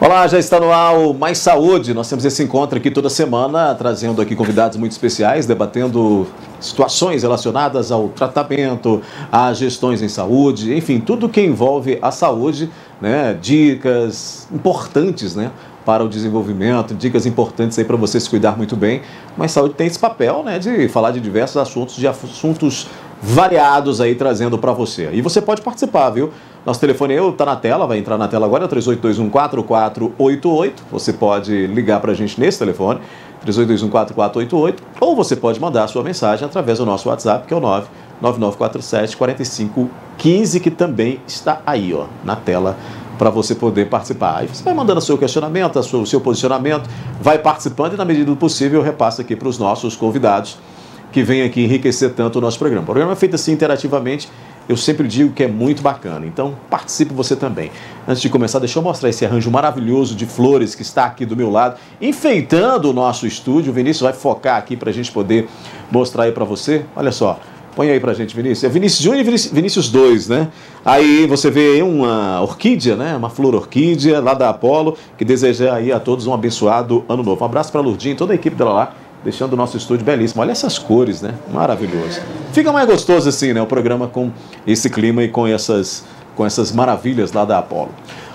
Olá, já está no ar o Mais Saúde. Nós temos esse encontro aqui toda semana, trazendo aqui convidados muito especiais, debatendo situações relacionadas ao tratamento, às gestões em saúde, enfim, tudo que envolve a saúde, né? Dicas importantes, né? Para o desenvolvimento, dicas importantes aí para você se cuidar muito bem. Mas saúde tem esse papel, né? De falar de diversos assuntos variados aí, trazendo para você. E você pode participar, viu? Nosso telefone está na tela, vai entrar na tela agora, é 3821-4488. Você pode ligar para a gente nesse telefone, 3821-4488, ou você pode mandar a sua mensagem através do nosso WhatsApp, que é o 99947-4515, que também está aí, ó, na tela, para você poder participar. Aí você vai mandando o seu questionamento, o seu posicionamento, vai participando e, na medida do possível, eu repasso aqui para os nossos convidados, que vem aqui enriquecer tanto o nosso programa. O programa é feito assim interativamente, eu sempre digo que é muito bacana, então participe você também. Antes de começar, deixa eu mostrar esse arranjo maravilhoso de flores que está aqui do meu lado, enfeitando o nosso estúdio. O Vinícius vai focar aqui para a gente poder mostrar aí para você. Olha só, põe aí para a gente, Vinícius. É Vinícius 1 e Vinícius 2, né? Aí você vê aí uma orquídea, né? Uma flor orquídea lá da Apollo, que deseja aí a todos um abençoado ano novo. Um abraço para a Lourdinha e toda a equipe dela lá, deixando o nosso estúdio belíssimo. Olha essas cores, né? Maravilhoso. Fica mais gostoso assim, né? O programa com esse clima e com essas maravilhas lá da Apollo.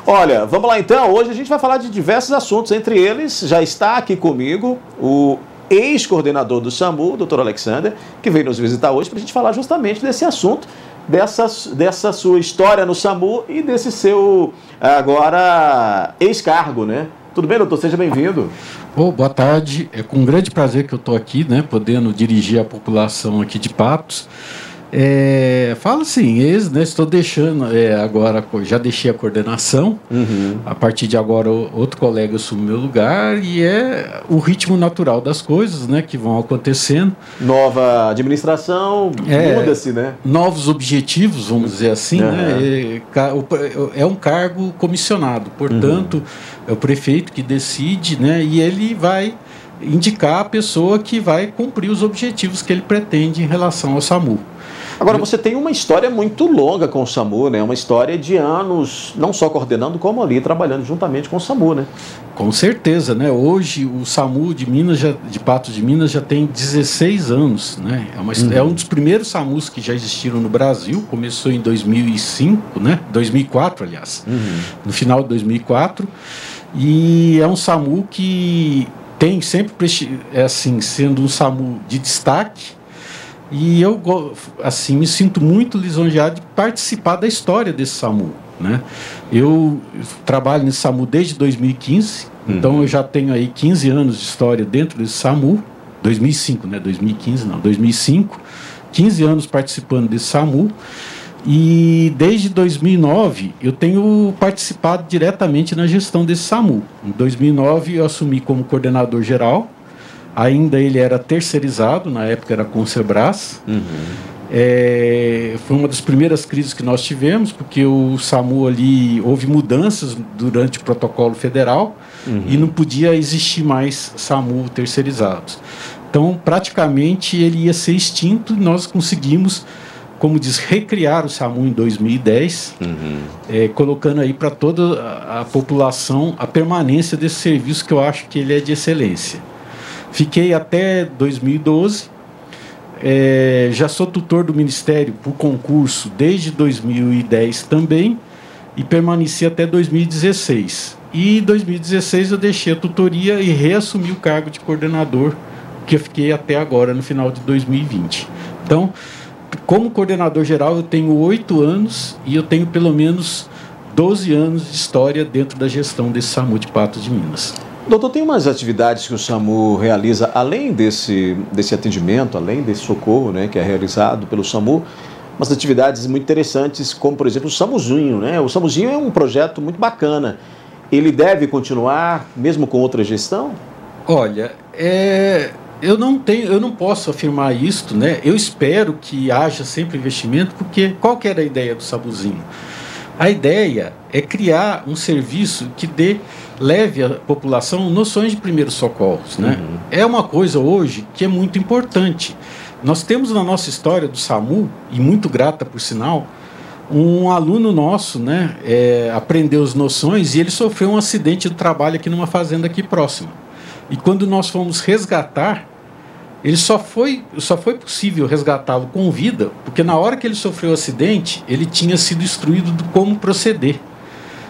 Olha, vamos lá então. Hoje a gente vai falar de diversos assuntos. Entre eles, já está aqui comigo o ex-coordenador do SAMU, Dr. Alexander, que veio nos visitar hoje para a gente falar justamente desse assunto, dessa sua história no SAMU e desse seu, agora, ex-cargo, né? Tudo bem, doutor? Seja bem-vindo. Boa tarde. É com grande prazer que eu estou aqui, né, podendo dirigir a população aqui de Patos. Falo assim, né, estou deixando, agora já deixei a coordenação, a partir de agora outro colega assume meu lugar e é o ritmo natural das coisas, né, que vão acontecendo. Nova administração, muda-se, né? Novos objetivos, vamos dizer assim, né? É um cargo comissionado, portanto, é o prefeito que decide, né, e ele vai indicar a pessoa que vai cumprir os objetivos que ele pretende em relação ao SAMU. Agora, você tem uma história muito longa com o SAMU, né? Uma história de anos, não só coordenando, como ali trabalhando juntamente com o SAMU, né? Com certeza, né? Hoje o SAMU de Patos de Minas já tem 16 anos, né? É um dos primeiros SAMUs que já existiram no Brasil, começou em 2005, né? 2004, aliás, no final de 2004, e é um SAMU que tem sempre, assim, sendo um SAMU de destaque. E eu, assim, me sinto muito lisonjeado de participar da história desse SAMU, né? Eu trabalho nesse SAMU desde 2015, então eu já tenho aí 15 anos de história dentro desse SAMU, 2005, né? 2015 não, 2005, 15 anos participando desse SAMU, e desde 2009 eu tenho participado diretamente na gestão desse SAMU. Em 2009 eu assumi como coordenador geral. Ainda ele era terceirizado, na época era Consebras. Foi uma das primeiras crises que nós tivemos, porque o SAMU ali, houve mudanças durante o protocolo federal e não podia existir mais SAMU terceirizados. Então, praticamente, ele ia ser extinto e nós conseguimos, como diz, recriar o SAMU em 2010, colocando aí para toda a população a permanência desse serviço, que eu acho que ele é de excelência. Fiquei até 2012, já sou tutor do Ministério por concurso desde 2010 também, e permaneci até 2016. E em 2016 eu deixei a tutoria e reassumi o cargo de coordenador, que eu fiquei até agora, no final de 2020. Então, como coordenador geral, eu tenho 8 anos e eu tenho pelo menos 12 anos de história dentro da gestão desse SAMU de Patos de Minas. Doutor, tem umas atividades que o SAMU realiza, além desse atendimento, além desse socorro, né, que é realizado pelo SAMU, umas atividades muito interessantes, como, por exemplo, o SAMUzinho, né? O SAMUzinho é um projeto muito bacana. Ele deve continuar, mesmo com outra gestão? Olha, eu não posso afirmar isto, né? Eu espero que haja sempre investimento, porque qual que era a ideia do SAMUzinho? A ideia é criar um serviço que leve à população noções de primeiros socorros, né? É uma coisa hoje que é muito importante. Nós temos na nossa história do SAMU, e muito grata por sinal, um aluno nosso, né, aprendeu as noções e ele sofreu um acidente do trabalho aqui numa fazenda aqui próxima. E quando nós fomos resgatar, ele só foi possível resgatá-lo com vida, porque na hora que ele sofreu o acidente, ele tinha sido instruído de como proceder.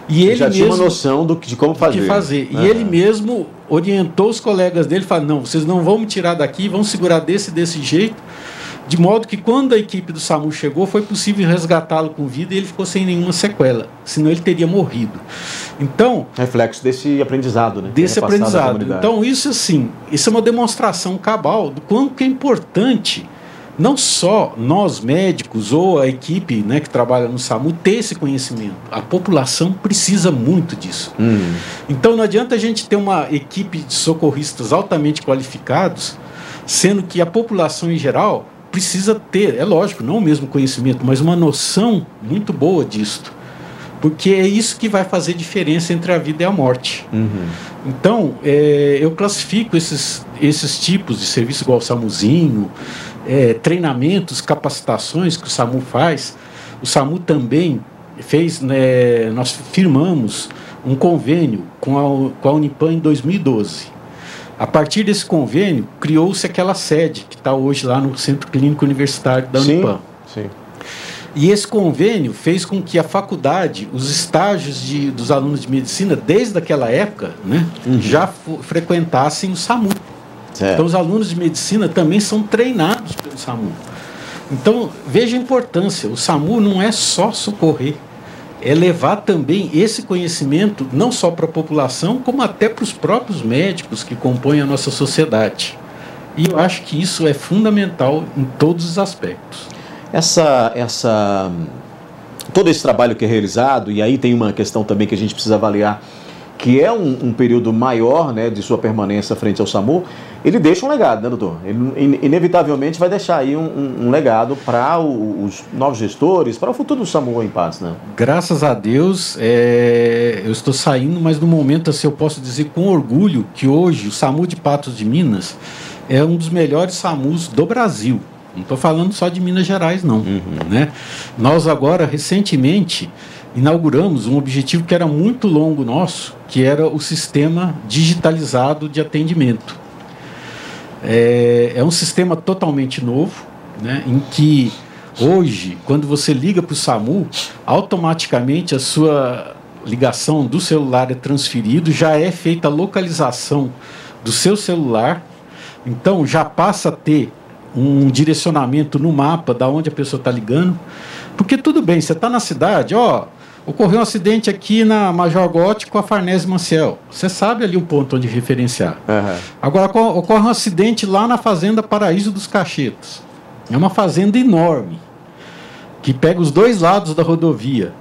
E ele já mesmo, tinha uma noção de como fazer. E ele mesmo orientou os colegas dele, falando, não, vocês não vão me tirar daqui, vão segurar desse jeito, de modo que quando a equipe do SAMU chegou, foi possível resgatá-lo com vida e ele ficou sem nenhuma sequela, senão ele teria morrido. Então, reflexo desse aprendizado, né? Desse aprendizado. Então, isso é uma demonstração cabal do quanto que é importante, não só nós médicos ou a equipe, né, que trabalha no SAMU, ter esse conhecimento. A população precisa muito disso. Então, não adianta a gente ter uma equipe de socorristas altamente qualificados, sendo que a população em geral precisa ter, é lógico, não o mesmo conhecimento, mas uma noção muito boa disto. Porque é isso que vai fazer diferença entre a vida e a morte. Então, eu classifico esses tipos de serviço igual o SAMUzinho, treinamentos, capacitações que o SAMU faz. O SAMU também fez, né, nós firmamos um convênio com a Unipam em 2012. A partir desse convênio, criou-se aquela sede que está hoje lá no Centro Clínico Universitário da Unipam. Sim. E esse convênio fez com que a faculdade, os estágios dos alunos de medicina, desde aquela época, né, já frequentassem o SAMU. Certo. Então, os alunos de medicina também são treinados pelo SAMU. Então, veja a importância. O SAMU não é só socorrer, é levar também esse conhecimento não só para a população, como até para os próprios médicos que compõem a nossa sociedade. E eu acho que isso é fundamental em todos os aspectos. Todo esse trabalho que é realizado, e aí tem uma questão também que a gente precisa avaliar, que é um período maior, né, de sua permanência frente ao SAMU, ele deixa um legado, né, doutor? Ele inevitavelmente vai deixar aí um legado para os novos gestores, para o futuro do SAMU em Patos, né? Graças a Deus, eu estou saindo, mas no momento assim, eu posso dizer com orgulho que hoje o SAMU de Patos de Minas é um dos melhores SAMUs do Brasil. Não estou falando só de Minas Gerais, não. Né? Nós agora, recentemente, inauguramos um objetivo que era muito longo nosso, que era o sistema digitalizado de atendimento. É um sistema totalmente novo, né, em que hoje, quando você liga para o SAMU, automaticamente a sua ligação do celular é transferido, já é feita a localização do seu celular, então já passa a ter um direcionamento no mapa da onde a pessoa está ligando, porque tudo bem, você está na cidade, ocorreu um acidente aqui na Major Gótico com a Farnese Maciel. Você sabe ali o ponto onde referenciar. Agora, ocorre um acidente lá na Fazenda Paraíso dos Cachetos. É uma fazenda enorme, que pega os dois lados da rodovia.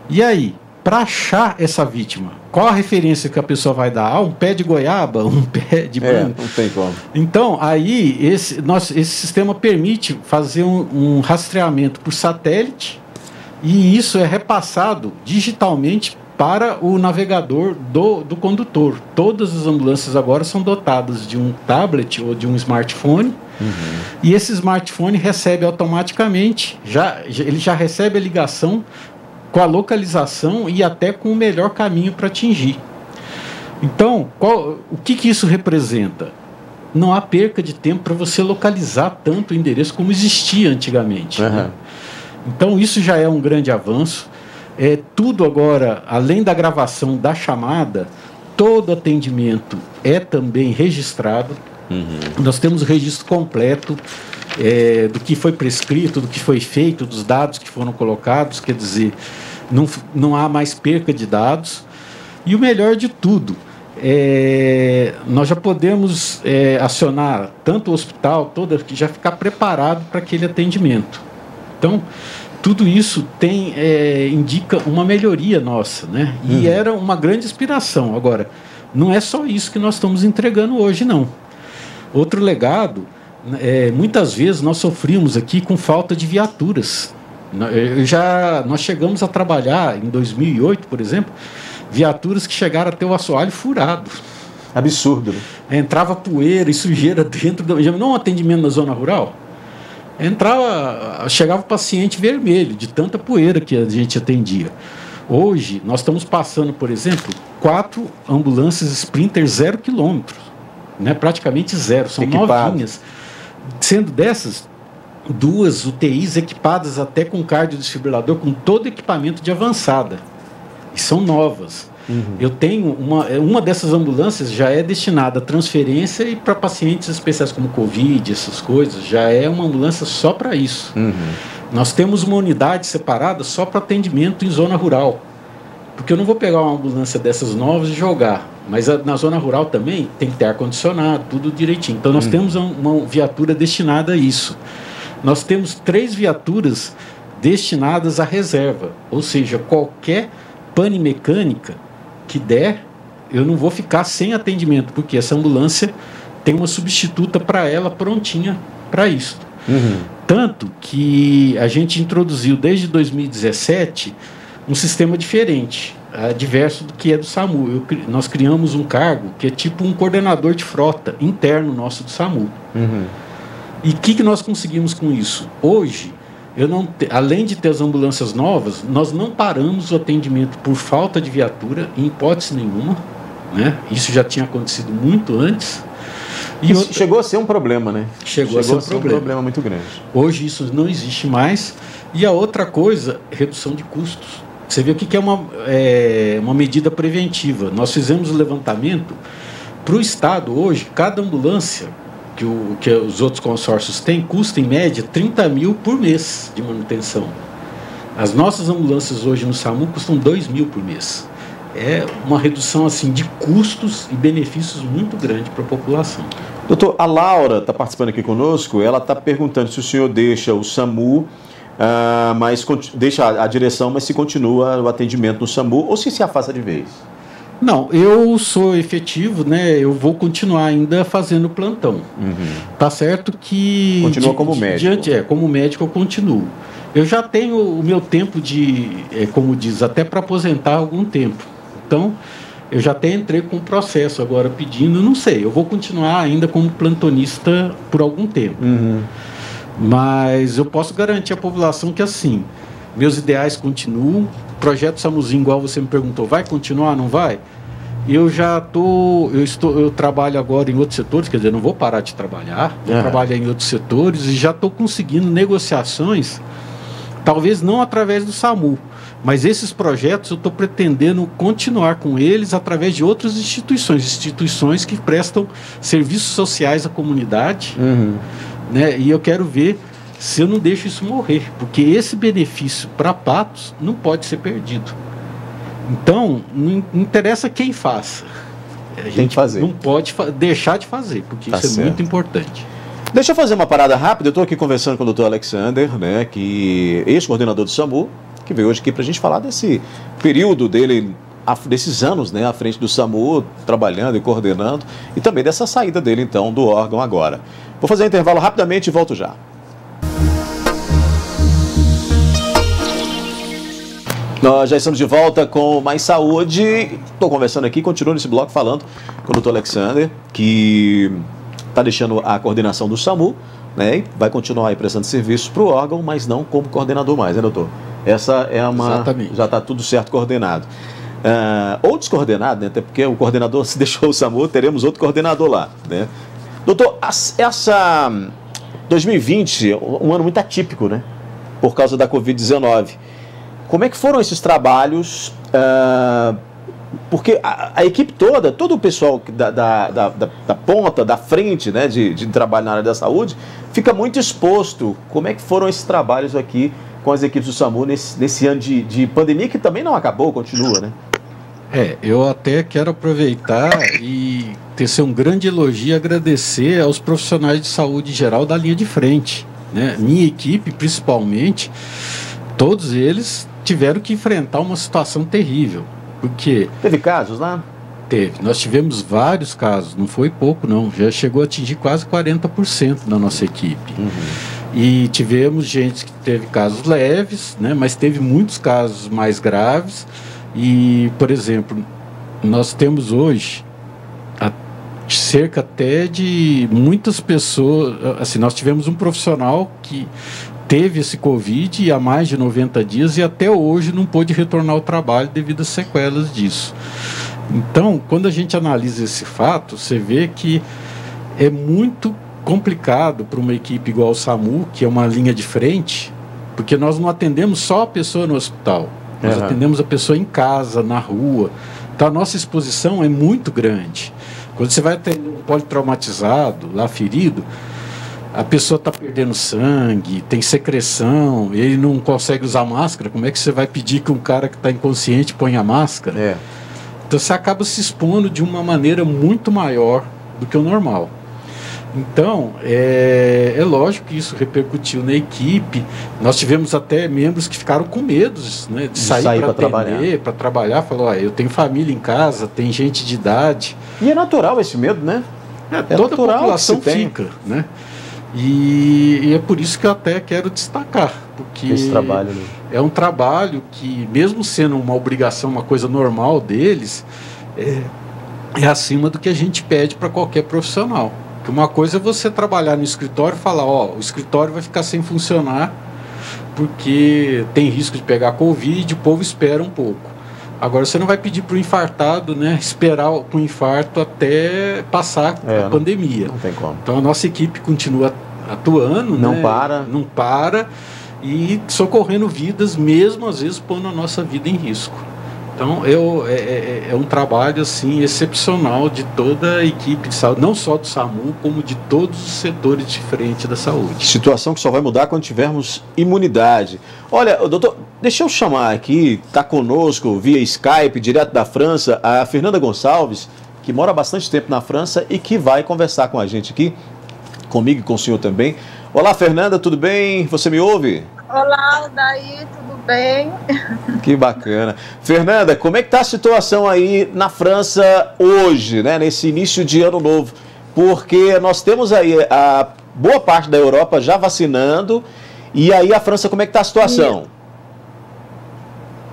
E aí, para achar essa vítima, qual a referência que a pessoa vai dar? Um pé de goiaba, um pé de banana? Não tem como. Então, aí, esse sistema permite fazer um rastreamento por satélite, e isso é repassado digitalmente para o navegador do condutor. Todas as ambulâncias agora são dotadas de um tablet ou de um smartphone, e esse smartphone recebe automaticamente, ele já recebe a ligação com a localização e até com o melhor caminho para atingir. Então, o que isso representa? Não há perca de tempo para você localizar tanto o endereço como existia antigamente. Né? Então, isso já é um grande avanço. Tudo agora, além da gravação da chamada, todo atendimento é também registrado. Nós temos o registro completo do que foi prescrito, do que foi feito, dos dados que foram colocados, quer dizer, não há mais perca de dados. E o melhor de tudo, nós já podemos acionar tanto o hospital, que já ficar preparado para aquele atendimento. Então, tudo isso indica uma melhoria nossa, né? E era uma grande inspiração. Agora, não é só isso que nós estamos entregando hoje, não. Outro legado, muitas vezes nós sofrimos aqui com falta de viaturas. Nós chegamos a trabalhar, em 2008, por exemplo, viaturas que chegaram a ter o assoalho furado. Absurdo, né? Entrava poeira e sujeira dentro não um atendimento na zona rural. chegava o paciente vermelho, de tanta poeira que a gente atendia. Hoje, nós estamos passando, por exemplo, 4 ambulâncias Sprinter 0 km, né? Praticamente zero, são novinhas. Sendo dessas, 2 UTIs equipadas até com cardiodesfibrilador, com todo equipamento de avançada. E são novas. Eu tenho uma dessas ambulâncias já é destinada a transferência e para pacientes especiais como Covid, essas coisas, já é uma ambulância só para isso. Nós temos uma unidade separada só para atendimento em zona rural. Porque eu não vou pegar uma ambulância dessas novas e jogar. Mas na zona rural também tem que ter ar-condicionado, tudo direitinho. Então nós temos uma viatura destinada a isso. Nós temos 3 viaturas destinadas à reserva. Ou seja, qualquer pane mecânica que der, eu não vou ficar sem atendimento, porque essa ambulância tem uma substituta para ela prontinha para isso. Tanto que a gente introduziu desde 2017 um sistema diferente, diverso do que é do SAMU. Nós criamos um cargo que é tipo um coordenador de frota interno nosso do SAMU. E o que nós conseguimos com isso? Hoje, além de ter as ambulâncias novas, nós não paramos o atendimento por falta de viatura, em hipótese nenhuma, né? Isso já tinha acontecido muito antes. Chegou a ser um problema, né? Chegou a ser um problema muito grande. Hoje isso não existe mais. E a outra coisa, redução de custos. Você vê o que é uma medida preventiva. Nós fizemos o levantamento para o Estado hoje, cada ambulância que os outros consórcios têm, custa em média 30 mil por mês de manutenção. As nossas ambulâncias hoje no SAMU custam 2 mil por mês. É uma redução assim, de custos e benefícios muito grande para a população. Doutor, a Laura está participando aqui conosco, ela está perguntando se o senhor deixa o SAMU, mas deixa a direção, mas se continua o atendimento no SAMU ou se afasta de vez? Não, eu sou efetivo, né? Eu vou continuar ainda fazendo plantão. Tá certo que... Continua como médico. Como médico eu continuo. Eu já tenho o meu tempo como diz, até para aposentar há algum tempo. Então, eu já até entrei com o processo agora pedindo, não sei, eu vou continuar ainda como plantonista por algum tempo. Mas eu posso garantir à população que assim, meus ideais continuam. O projeto SAMUzinho, igual você me perguntou, vai continuar, não vai? Eu trabalho agora em outros setores, quer dizer, não vou parar de trabalhar, vou trabalhar em outros setores e já estou conseguindo negociações, talvez não através do SAMU, mas esses projetos eu estou pretendendo continuar com eles através de outras instituições que prestam serviços sociais à comunidade, né? E eu quero ver se eu não deixo isso morrer, porque esse benefício para Patos não pode ser perdido. Então, não interessa quem faça. A gente não pode deixar de fazer, porque isso é muito importante. Deixa eu fazer uma parada rápida. Eu estou aqui conversando com o doutor Alexander, né, que ex-coordenador do SAMU, que veio hoje aqui para a gente falar desse período dele, desses anos, né, à frente do SAMU, trabalhando e coordenando, e também dessa saída dele, então, do órgão agora. Vou fazer um intervalo rapidamente e volto já. Nós já estamos de volta com Mais Saúde. Estou conversando aqui, continuo nesse bloco falando com o doutor Alexander, que está deixando a coordenação do SAMU, né, e vai continuar aí prestando serviços para o órgão, mas não como coordenador mais, né, doutor? Essa é Exatamente. Já está tudo certo coordenado. Ou descoordenado, né, até porque o coordenador, se deixou o SAMU, teremos outro coordenador lá, né? Doutor, essa 2020, um ano muito atípico, né, por causa da Covid-19. Como é que foram esses trabalhos? Porque a equipe toda, todo o pessoal da ponta, da frente, né, de trabalho na área da saúde, fica muito exposto. Como é que foram esses trabalhos aqui com as equipes do SAMU nesse ano de pandemia, que também não acabou, continua, né? Eu até quero aproveitar e tecer um grande elogio e agradecer aos profissionais de saúde geral da linha de frente, né? Minha equipe, principalmente, todos eles tiveram que enfrentar uma situação terrível, porque... Teve casos lá? Teve. Nós tivemos vários casos, não foi pouco não, já chegou a atingir quase 40% da nossa equipe. E tivemos gente que teve casos leves, né, mas teve muitos casos mais graves. E, por exemplo, nós temos hoje cerca até de muitas pessoas. Assim, nós tivemos um profissional que teve esse Covid há mais de 90 dias e até hoje não pôde retornar ao trabalho devido às sequelas disso. Então, quando a gente analisa esse fato, você vê que é muito complicado para uma equipe igual o SAMU, que é uma linha de frente, porque nós não atendemos só a pessoa no hospital, nós atendemos a pessoa em casa, na rua. Então, a nossa exposição é muito grande. Quando você vai atender um politraumatizado, lá ferido, a pessoa está perdendo sangue, tem secreção, ele não consegue usar máscara. Como é que você vai pedir que um cara que está inconsciente ponha máscara? Então você acaba se expondo de uma maneira muito maior do que o normal. Então, é lógico que isso repercutiu na equipe. Nós tivemos até membros que ficaram com medo, né, de sair para trabalhar. Falou, eu tenho família em casa, tem gente de idade. E é natural esse medo, né? Toda a população fica, né? E é por isso que eu até quero destacar, porque esse trabalho, né? É um trabalho que, mesmo sendo uma obrigação, uma coisa normal deles, é acima do que a gente pede para qualquer profissional. Porque uma coisa é você trabalhar no escritório e falar, o escritório vai ficar sem funcionar porque tem risco de pegar Covid, o povo espera um pouco. Agora você não vai pedir para o infartado, né, esperar com o infarto até passar a pandemia. Não tem como. Então a nossa equipe continua atuando, não para e socorrendo vidas, mesmo às vezes pondo a nossa vida em risco. Então é um trabalho assim excepcional de toda a equipe de saúde, não só do SAMU, como de todos os setores diferentes da saúde. Situação que só vai mudar quando tivermos imunidade. Olha, doutor, deixa eu chamar aqui, está conosco via Skype, direto da França, a Fernanda Gonçalves, que mora há bastante tempo na França e que vai conversar com a gente aqui, comigo e com o senhor também. Olá, Fernanda, tudo bem? Você me ouve? Olá, Aldair, tudo bem? Que bacana. Fernanda, como é que está a situação aí na França hoje, né, nesse início de ano novo? Porque nós temos aí a boa parte da Europa já vacinando, e aí a França, como é que está a situação?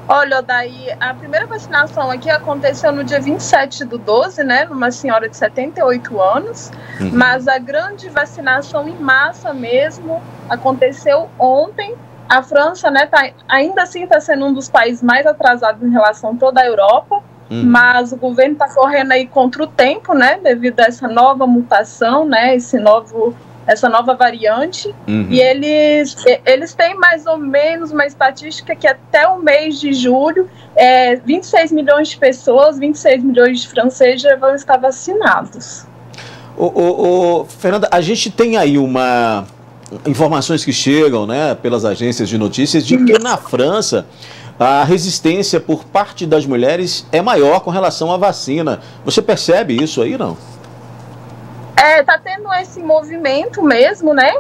Olha, Aldair, a primeira vacinação aqui aconteceu no dia 27/12, né, numa senhora de 78 anos, mas a grande vacinação em massa mesmo aconteceu ontem. A França, né, ainda assim está sendo um dos países mais atrasados em relação a toda a Europa, mas o governo está correndo aí contra o tempo, né, devido a essa nova mutação, né, essa nova variante, e eles têm mais ou menos uma estatística que até o mês de julho, 26 milhões de pessoas, 26 milhões de franceses já vão estar vacinados. Fernanda, a gente tem aí informações que chegam, né, pelas agências de notícias de que na França a resistência por parte das mulheres é maior com relação à vacina. Você percebe isso aí, não? Tá tendo esse movimento mesmo, né?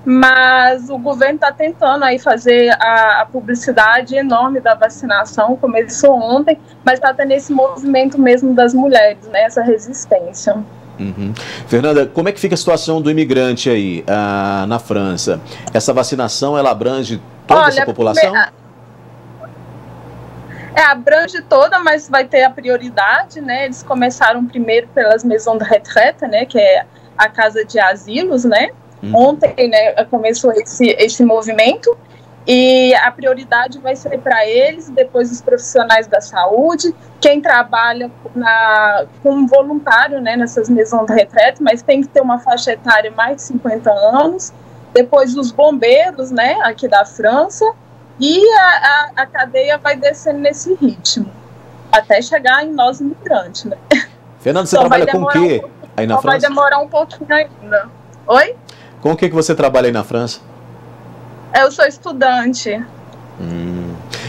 Mas o governo está tentando aí fazer a publicidade enorme da vacinação, começou ontem, mas está tendo esse movimento mesmo das mulheres, né? Essa resistência. Fernanda, como é que fica a situação do imigrante aí na França? Essa vacinação, ela abrange toda essa população? Abrange toda, mas vai ter a prioridade, né? Eles começaram primeiro pelas maisons de retraite, né? Que é a casa de asilos, né? Ontem, né, começou esse movimento, e a prioridade vai ser para eles, depois os profissionais da saúde, quem trabalha como voluntário, né, nessas maisons de retraite, mas tem que ter uma faixa etária mais de 50 anos, depois os bombeiros, né, aqui da França, e a cadeia vai descendo nesse ritmo, até chegar em nós imigrantes, né? Fernando, você trabalha com o quê aí na França? Vai demorar um pouquinho ainda. Oi? Com o que você trabalha aí na França? Eu sou estudante.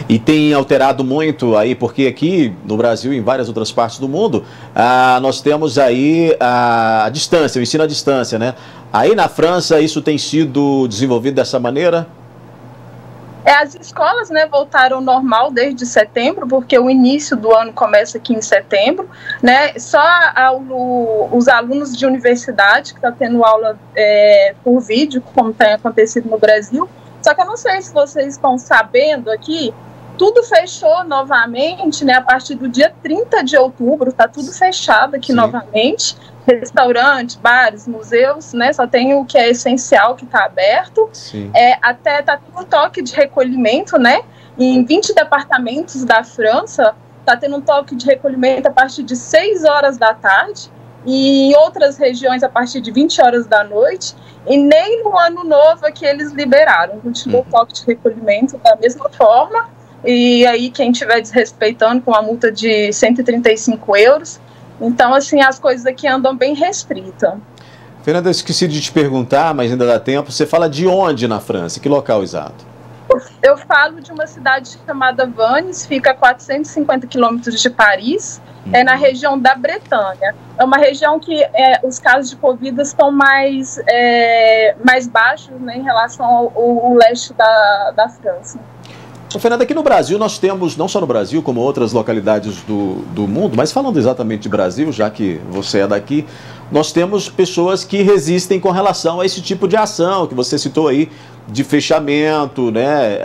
E tem alterado muito aí, porque aqui no Brasil e em várias outras partes do mundo, nós temos aí a distância, o ensino à distância, né? Aí na França isso tem sido desenvolvido dessa maneira? As escolas, né, voltaram ao normal desde setembro, porque o início do ano começa aqui em setembro, né? Só os alunos de universidade que estão tendo aula por vídeo, como tem acontecido no Brasil. Só que eu não sei se vocês estão sabendo aqui, tudo fechou novamente, né? A partir do dia 30 de outubro, está tudo fechado aqui novamente. restaurantes, bares, museus, né? Só tem o que é essencial que está aberto. Sim. Até está tendo um toque de recolhimento, né? Em 20 departamentos da França, está tendo um toque de recolhimento a partir de 6 horas da tarde, e em outras regiões a partir de 20 horas da noite, e nem no ano novo é que eles liberaram. Continua o toque de recolhimento da mesma forma, e aí quem estiver desrespeitando com uma multa de 135 euros. Então, assim, as coisas aqui andam bem restritas. Fernanda, eu esqueci de te perguntar, mas ainda dá tempo. Você fala de onde na França? Que local exato? Eu falo de uma cidade chamada Vannes, fica a 450 quilômetros de Paris, é na região da Bretanha. É uma região que os casos de Covid estão mais baixos, né, em relação ao leste da França. Fernanda, aqui no Brasil nós temos, não só no Brasil, como outras localidades do mundo, mas falando exatamente de Brasil, já que você é daqui, nós temos pessoas que resistem com relação a esse tipo de ação que você citou aí, de fechamento, né?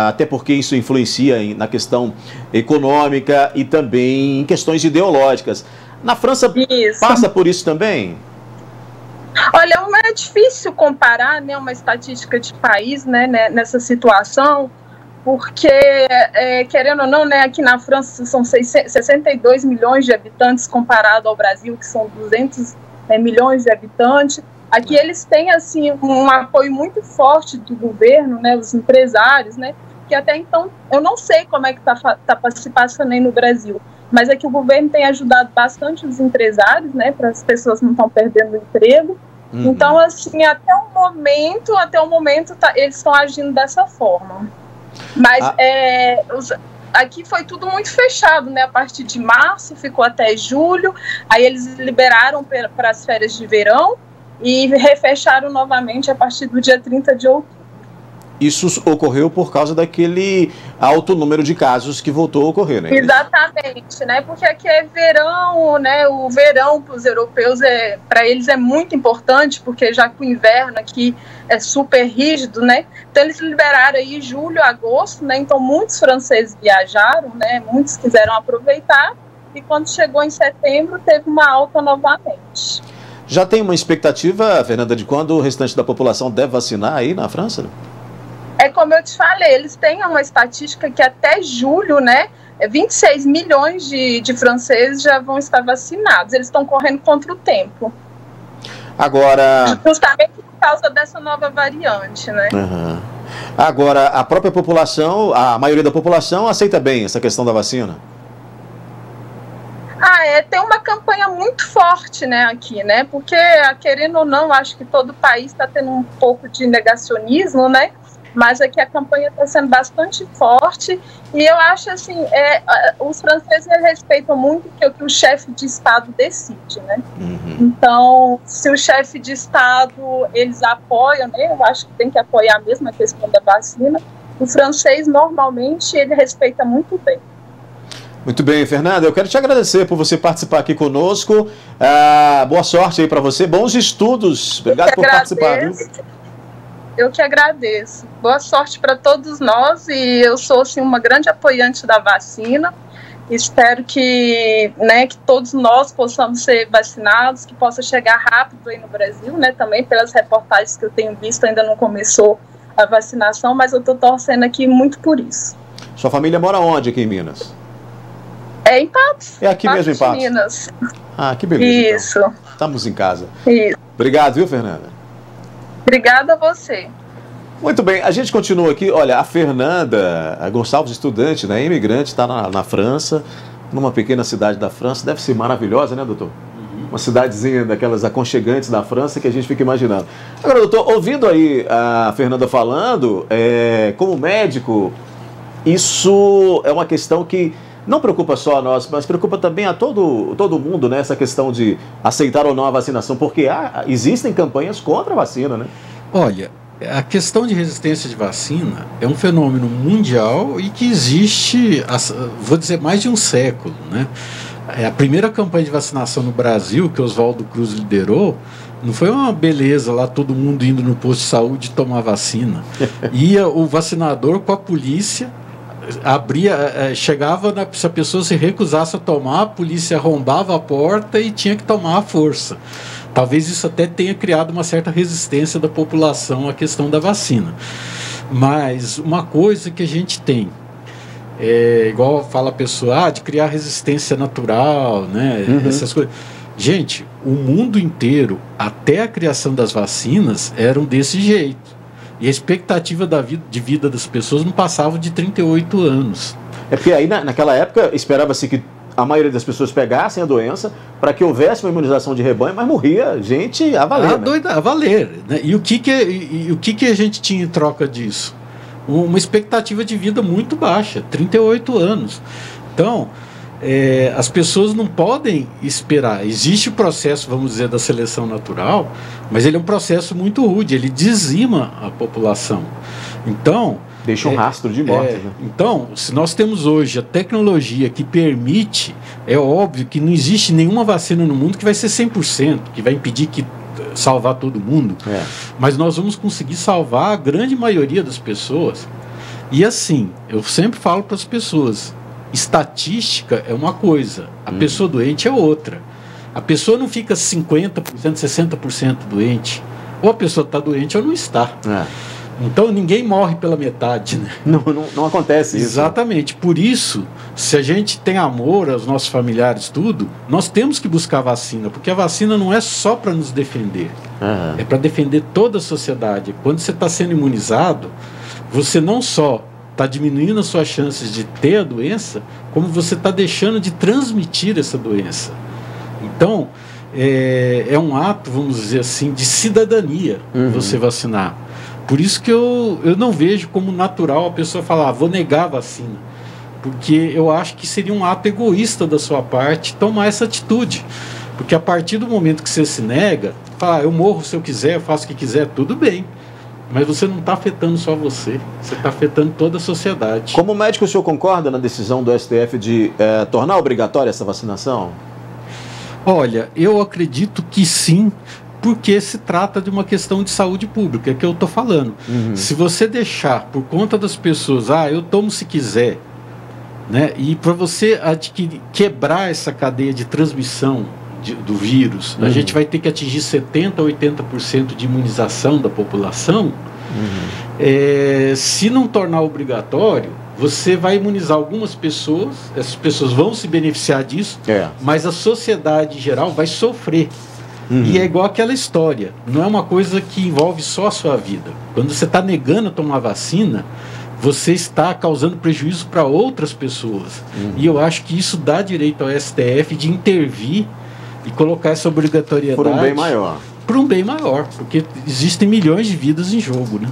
Até porque isso influencia na questão econômica e também em questões ideológicas. Na França passa por isso também? Olha, é difícil comparar, né, uma estatística de país, né, nessa situação, porque, querendo ou não, né, aqui na França são 62 milhões de habitantes comparado ao Brasil, que são 200 milhões de habitantes. Aqui eles têm, assim, um apoio muito forte do governo, né, os empresários, né, que até então, eu não sei como é que tá se passando aí no Brasil, mas é que o governo tem ajudado bastante os empresários, né, para as pessoas não estão perdendo o emprego. Então, assim, até o momento eles estão agindo dessa forma. Mas aqui foi tudo muito fechado, né? A partir de março, ficou até julho, aí eles liberaram para as férias de verão e refecharam novamente a partir do dia 30 de outubro. Isso ocorreu por causa daquele alto número de casos que voltou a ocorrer, né? Exatamente, né? Porque aqui é verão, né? O verão para os europeus, para eles é muito importante, porque já que o inverno aqui é super rígido, né? Então eles liberaram aí julho, agosto, né? Então muitos franceses viajaram, né? Muitos quiseram aproveitar, e quando chegou em setembro teve uma alta novamente. Já tem uma expectativa, Fernanda, de quando o restante da população deve vacinar aí na França? É como eu te falei, eles têm uma estatística que até julho, né, 26 milhões de franceses já vão estar vacinados. Eles estão correndo contra o tempo. Agora... Justamente por causa dessa nova variante, né? Uhum. Agora, a própria população, a maioria da população aceita bem essa questão da vacina? Tem uma campanha muito forte, né, aqui, né? Porque, querendo ou não, acho que todo o país está tendo um pouco de negacionismo, né? Mas aqui a campanha está sendo bastante forte, e eu acho assim, os franceses respeitam muito o que o chefe de Estado decide, né? Uhum. Então, se o chefe de Estado, eles apoiam, né? Eu acho que tem que apoiar mesmo a questão da vacina. O francês, normalmente, ele respeita muito bem. Muito bem, Fernanda, eu quero te agradecer por você participar aqui conosco. Boa sorte aí para você, bons estudos. Obrigado por participar, viu? Eu que agradeço. Boa sorte para todos nós, e eu sou, assim, uma grande apoiante da vacina. Espero que todos nós possamos ser vacinados, que possa chegar rápido aí no Brasil, né? Também pelas reportagens que eu tenho visto, ainda não começou a vacinação, mas eu estou torcendo aqui muito por isso. Sua família mora onde aqui em Minas? Em Patos. É aqui Patos mesmo em Patos? Minas. Que beleza. Isso. Então. Estamos em casa. Isso. Obrigado, viu, Fernanda? Obrigada a você. Muito bem, a gente continua aqui. Olha, a Fernanda Gonçalves, estudante, né, imigrante, está na França, numa pequena cidade da França. Deve ser maravilhosa, né, doutor? Uma cidadezinha daquelas aconchegantes da França que a gente fica imaginando. Agora, doutor, ouvindo aí a Fernanda falando, como médico, isso é uma questão que não preocupa só a nós, mas preocupa também a todo mundo, né? Essa questão de aceitar ou não a vacinação, porque existem campanhas contra a vacina, né? Olha, a questão de resistência de vacina é um fenômeno mundial e que existe, vou dizer, mais de um século, né? A primeira campanha de vacinação no Brasil, que Oswaldo Cruz liderou, não foi uma beleza lá, todo mundo indo no posto de saúde tomar vacina. Ia o vacinador com a polícia chegava, se a pessoa se recusasse a tomar, a polícia arrombava a porta e tinha que tomar à força. Talvez isso até tenha criado uma certa resistência da população à questão da vacina. Mas uma coisa que a gente tem, igual fala a pessoa, de criar resistência natural, né? Essas coisas. Gente, o mundo inteiro, até a criação das vacinas, eram desse jeito. E a expectativa de vida das pessoas não passava de 38 anos. É porque aí, naquela época, esperava-se que a maioria das pessoas pegassem a doença para que houvesse uma imunização de rebanho, mas morria gente a valer. A valer. Né? E o que a gente tinha em troca disso? Uma expectativa de vida muito baixa, 38 anos. Então, as pessoas não podem esperar. Existe o processo, vamos dizer, da seleção natural, mas ele é um processo muito rude, ele dizima a população. Então, deixa um rastro de morte. Né? Então, se nós temos hoje a tecnologia que permite, é óbvio que não existe nenhuma vacina no mundo que vai ser 100%, que vai impedir que salvar todo mundo, mas nós vamos conseguir salvar a grande maioria das pessoas. E assim, eu sempre falo para as pessoas, estatística é uma coisa, a pessoa doente é outra. A pessoa não fica 50%, 60% doente. Ou a pessoa está doente ou não está. Então ninguém morre pela metade, né? Não acontece isso. Exatamente. Por isso, se a gente tem amor aos nossos familiares, tudo, nós temos que buscar vacina, porque a vacina não é só para nos defender, é para defender toda a sociedade. Quando você está sendo imunizado, você não só está diminuindo as suas chances de ter a doença, como você está deixando de transmitir essa doença. Então, é um ato, vamos dizer assim, de cidadania você vacinar. Por isso que eu não vejo como natural a pessoa falar, vou negar a vacina. Porque eu acho que seria um ato egoísta da sua parte tomar essa atitude. Porque a partir do momento que você se nega, fala, eu morro se eu quiser, eu faço o que quiser, tudo bem. Mas você não está afetando só você está afetando toda a sociedade. Como médico, o senhor concorda na decisão do STF de tornar obrigatória essa vacinação? Olha, eu acredito que sim, porque se trata de uma questão de saúde pública, é que eu estou falando. Se você deixar por conta das pessoas, eu tomo se quiser, né? E para você quebrar essa cadeia de transmissão do vírus, a gente vai ter que atingir 70% a 80% de imunização da população. Se não tornar obrigatório, você vai imunizar algumas pessoas, essas pessoas vão se beneficiar disso, mas a sociedade em geral vai sofrer. E é igual aquela história, não é uma coisa que envolve só a sua vida. Quando você está negando a tomar vacina, você está causando prejuízo para outras pessoas. E eu acho que isso dá direito ao STF de intervir e colocar essa obrigatoriedade por um bem maior. Por um bem maior, porque existem milhões de vidas em jogo, né?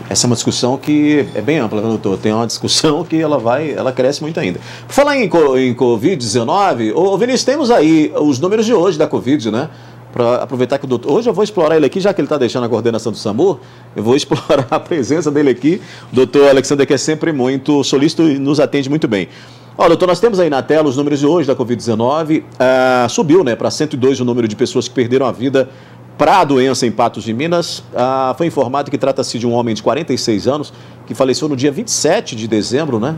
Essa é uma discussão que é bem ampla, né, doutor? Tem uma discussão que ela cresce muito ainda. Por falar em Covid-19, Vinícius, temos aí os números de hoje da Covid, né? Para aproveitar que o doutor... Hoje eu vou explorar ele aqui, já que ele está deixando a coordenação do SAMU, eu vou explorar a presença dele aqui, o doutor Alexander, que é sempre muito solícito e nos atende muito bem. Doutor, nós temos aí na tela os números de hoje da Covid-19, subiu, né, para 102 o número de pessoas que perderam a vida para a doença em Patos de Minas. Foi informado que trata-se de um homem de 46 anos, que faleceu no dia 27 de dezembro, né,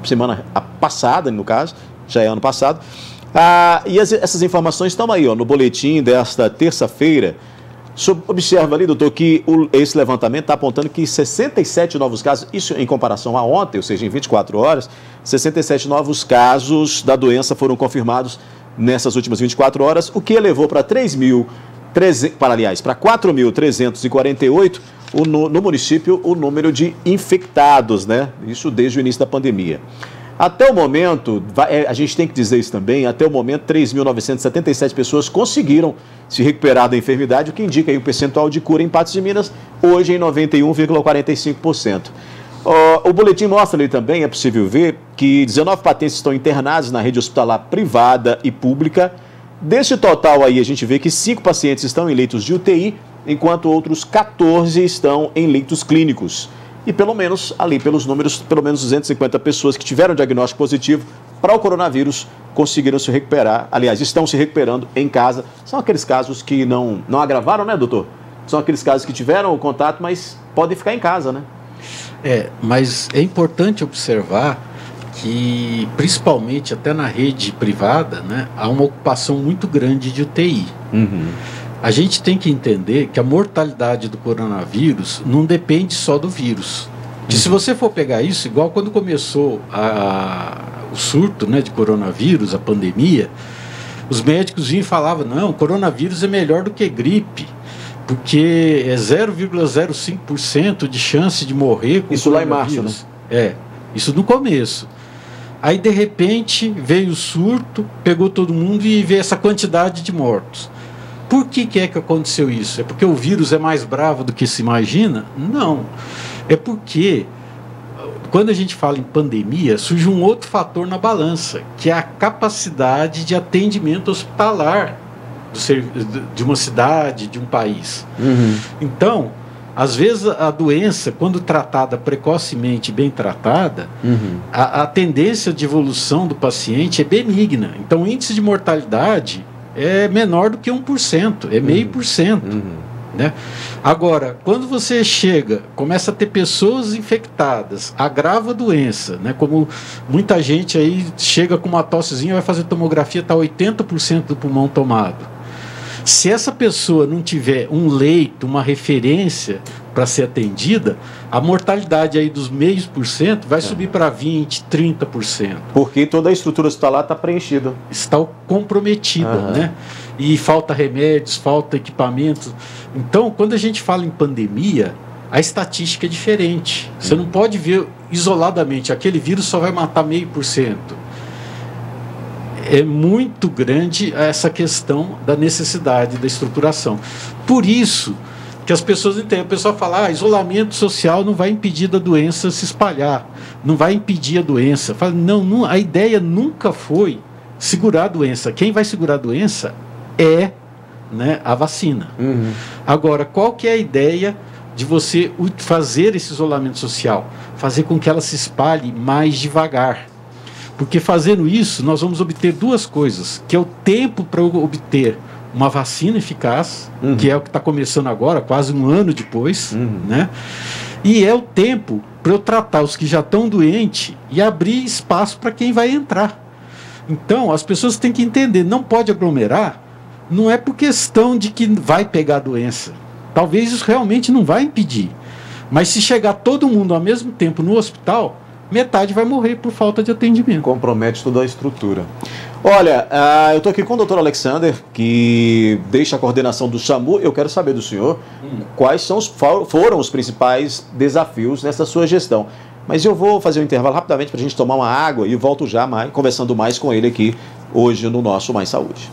semana passada, no caso, já é ano passado. E essas informações estão aí, no boletim desta terça-feira. Observa ali, doutor, que esse levantamento está apontando que 67 novos casos, isso em comparação a ontem, ou seja, em 24 horas, 67 novos casos da doença foram confirmados nessas últimas 24 horas, o que elevou para 4.348 no município o número de infectados, né? Isso desde o início da pandemia. Até o momento, a gente tem que dizer isso também, até o momento 3.977 pessoas conseguiram se recuperar da enfermidade, o que indica aí um percentual de cura em Patos de Minas, hoje em 91,45%. O boletim mostra ali também, é possível ver, que 19 pacientes estão internados na rede hospitalar privada e pública. Desse total aí, a gente vê que 5 pacientes estão em leitos de UTI, enquanto outros 14 estão em leitos clínicos. E pelo menos, ali pelos números, pelo menos 250 pessoas que tiveram diagnóstico positivo para o coronavírus conseguiram se recuperar, aliás, estão se recuperando em casa. São aqueles casos que não agravaram, né, doutor? São aqueles casos que tiveram o contato, mas podem ficar em casa, né? Mas é importante observar que, principalmente até na rede privada, né, há uma ocupação muito grande de UTI. A gente tem que entender que a mortalidade do coronavírus não depende só do vírus. Que se você for pegar isso, igual quando começou o surto, né, de coronavírus, a pandemia, os médicos vinham e falavam, não, coronavírus é melhor do que gripe, porque é 0,05% de chance de morrer com isso lá em março, né? Isso no começo. Aí, de repente, veio o surto, pegou todo mundo e veio essa quantidade de mortos. Por que é que aconteceu isso? É porque o vírus é mais bravo do que se imagina? Não. É porque, quando a gente fala em pandemia, surge um outro fator na balança, que é a capacidade de atendimento hospitalar de uma cidade, de um país. Então, às vezes a doença, quando tratada precocemente, bem tratada, a tendência de evolução do paciente é benigna. Então, o índice de mortalidade é menor do que 1%, é 0,5%. Né? Agora, quando você começa a ter pessoas infectadas, agrava a doença, né? Como muita gente aí chega com uma tossezinha, vai fazer tomografia, está 80% do pulmão tomado. Se essa pessoa não tiver um leito, uma referência para ser atendida, a mortalidade aí dos 0,5% vai subir para 20%, 30%. Porque toda a estrutura hospitalar está preenchida. Está comprometida, né? E falta remédios, falta equipamentos. Então, quando a gente fala em pandemia, a estatística é diferente. Você não pode ver isoladamente, aquele vírus só vai matar 0,5%. É muito grande essa questão da necessidade da estruturação. Por isso que as pessoas entendem, o pessoal fala, isolamento social não vai impedir da doença se espalhar, não vai impedir a doença. Fala, não, a ideia nunca foi segurar a doença. Quem vai segurar a doença é, né, a vacina. Agora, qual que é a ideia de você fazer esse isolamento social? Fazer com que ela se espalhe mais devagar. Porque fazendo isso, nós vamos obter duas coisas, que é o tempo para obter uma vacina eficaz, que é o que está começando agora, quase um ano depois, né? E é o tempo para eu tratar os que já estão doentes e abrir espaço para quem vai entrar. Então, as pessoas têm que entender, não pode aglomerar, não é por questão de que vai pegar a doença. Talvez isso realmente não vai impedir. Mas se chegar todo mundo ao mesmo tempo no hospital, metade vai morrer por falta de atendimento. Compromete toda a estrutura. Olha, eu estou aqui com o Dr. Alexander, que deixa a coordenação do SAMU. Eu quero saber do senhor quais foram os principais desafios nessa sua gestão. Mas eu vou fazer um intervalo rapidamente para a gente tomar uma água e volto já conversando mais com ele aqui hoje no nosso Mais Saúde.